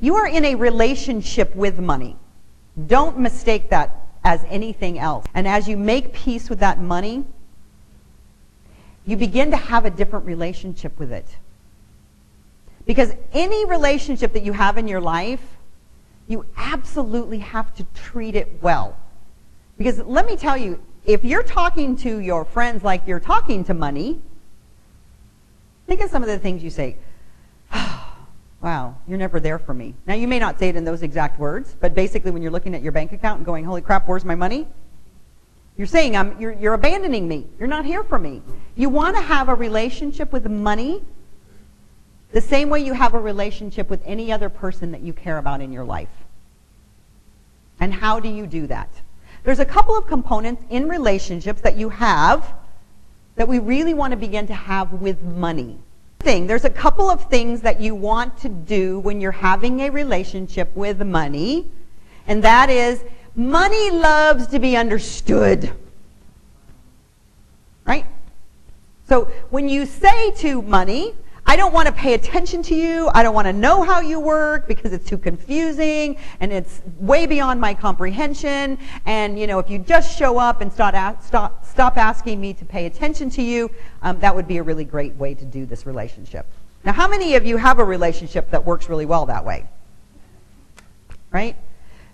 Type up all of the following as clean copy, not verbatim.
You are in a relationship with money. Don't mistake that as anything else. And as you make peace with that money, you begin to have a different relationship with it. Because any relationship that you have in your life, you absolutely have to treat it well. Because let me tell you, if you're talking to your friends like you're talking to money, think of some of the things you say. Wow, you're never there for me. Now, you may not say it in those exact words, but basically when you're looking at your bank account and going, holy crap, where's my money? You're saying, you're abandoning me. You're not here for me. You want to have a relationship with money the same way you have a relationship with any other person that you care about in your life. And how do you do that? There's a couple of components in relationships that you have that we really want to begin to have with money. There's a couple of things that you want to do when you're having a relationship with money, and that is, money loves to be understood. Right? So when you say to money, I don't want to pay attention to you, I don't want to know how you work because it's too confusing and it's way beyond my comprehension, and if you just show up and stop asking me to pay attention to you, that would be a really great way to do this relationship. Now, how many of you have a relationship that works really well that way? Right?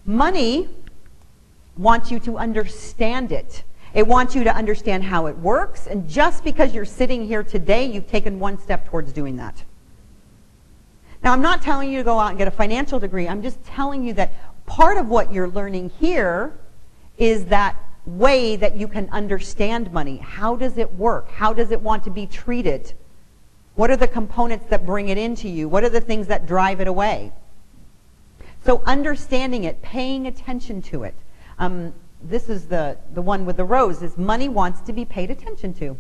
Money wants you to understand it. It wants you to understand how it works, and just because you're sitting here today, you've taken one step towards doing that. Now, I'm not telling you to go out and get a financial degree. I'm just telling you that part of what you're learning here is that way that you can understand money. How does it work? How does it want to be treated? What are the components that bring it into you? What are the things that drive it away? So understanding it, paying attention to it. This is the one with the rose, is money wants to be paid attention to.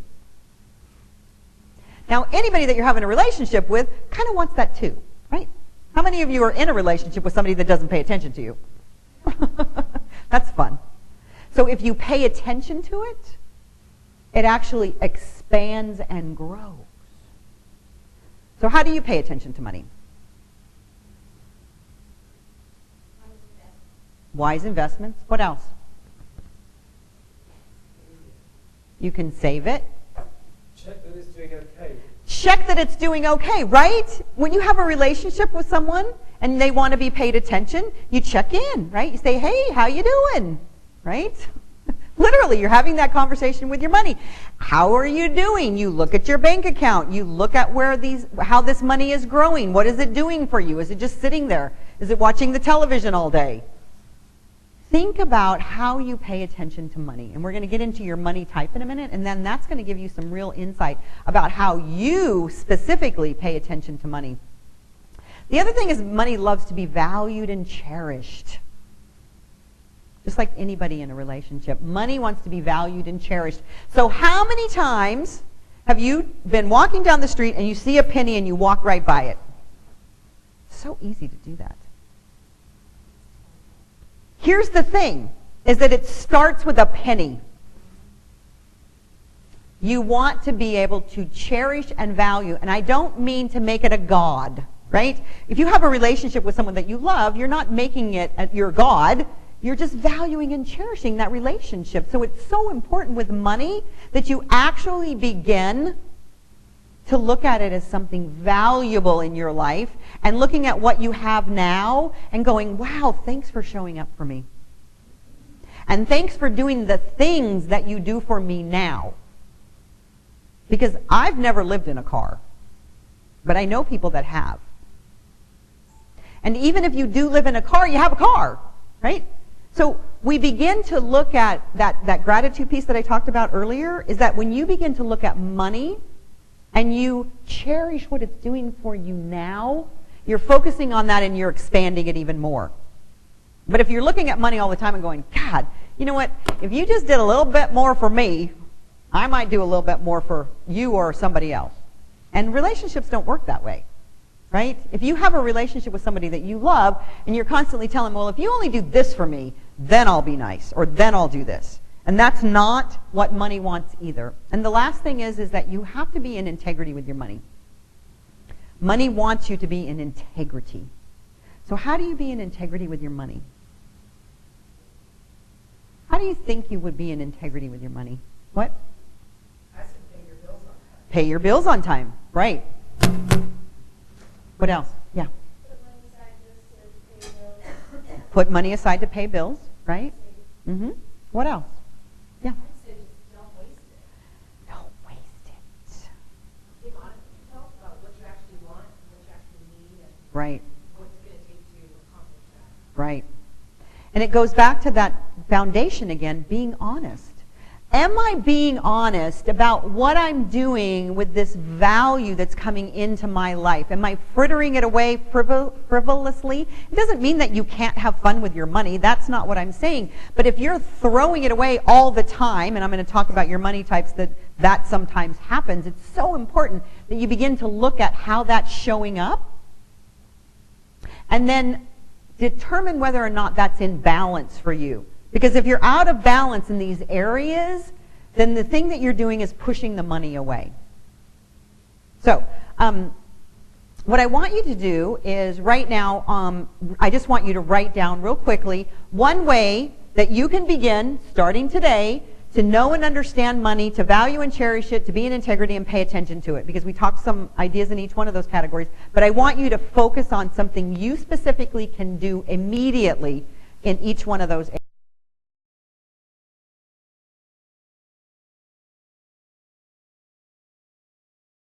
Now, anybody that you're having a relationship with kind of wants that too, right? How many of you are in a relationship with somebody that doesn't pay attention to you? That's fun. So if you pay attention to it, it actually expands and grows. So how do you pay attention to money? Wise investments. What else? You can save it. Check that it's doing okay. Check that it's doing okay, right? When you have a relationship with someone and they want to be paid attention, you check in, right? You say, hey, how you doing? Right? Literally, you're having that conversation with your money. How are you doing? You look at your bank account. You look at how this money is growing. What is it doing for you? Is it just sitting there? Is it watching the television all day? Think about how you pay attention to money. And we're going to get into your money type in a minute, and then that's going to give you some real insight about how you specifically pay attention to money. The other thing is money loves to be valued and cherished. Just like anybody in a relationship, money wants to be valued and cherished. So how many times have you been walking down the street and you see a penny and you walk right by it? It's so easy to do that. Here's the thing, is that it starts with a penny. You want to be able to cherish and value, and I don't mean to make it a god, right? If you have a relationship with someone that you love, you're not making it your god. You're just valuing and cherishing that relationship. So it's so important with money that you actually begin to look at it as something valuable in your life and looking at what you have now and going, wow, thanks for showing up for me. And thanks for doing the things that you do for me now. Because I've never lived in a car, but I know people that have. And even if you do live in a car, you have a car, right? So we begin to look at that gratitude piece that I talked about earlier, is that when you begin to look at money and you cherish what it's doing for you now, you're focusing on that and you're expanding it even more. But if you're looking at money all the time and going, God, you know what? If you just did a little bit more for me, I might do a little bit more for you or somebody else. And relationships don't work that way, right? If you have a relationship with somebody that you love and you're constantly telling them, well, if you only do this for me, then I'll be nice, or then I'll do this. And that's not what money wants either. And the last thing is that you have to be in integrity with your money. Money wants you to be in integrity. So how do you be in integrity with your money? How do you think you would be in integrity with your money? What? I said pay your bills on time. Pay your bills on time. Right. What else? Yeah. Put money aside to pay bills, right? Mm-hmm. What else? Yeah. I'd say just don't waste it. Don't waste it. Be honest with yourself about what you actually want and what you actually need and Right. what's going to take to accomplish that. Right. And it goes back to that foundation again, being honest. Am I being honest about what I'm doing with this value that's coming into my life? Am I frittering it away frivolously? It doesn't mean that you can't have fun with your money. That's not what I'm saying. But if you're throwing it away all the time, and I'm going to talk about your money types that sometimes happens, it's so important that you begin to look at how that's showing up. And then determine whether or not that's in balance for you. Because if you're out of balance in these areas, then the thing that you're doing is pushing the money away. So, what I want you to do is right now, I just want you to write down real quickly one way that you can begin, starting today, to know and understand money, to value and cherish it, to be in integrity and pay attention to it. Because we talked some ideas in each one of those categories. But I want you to focus on something you specifically can do immediately in each one of those areas.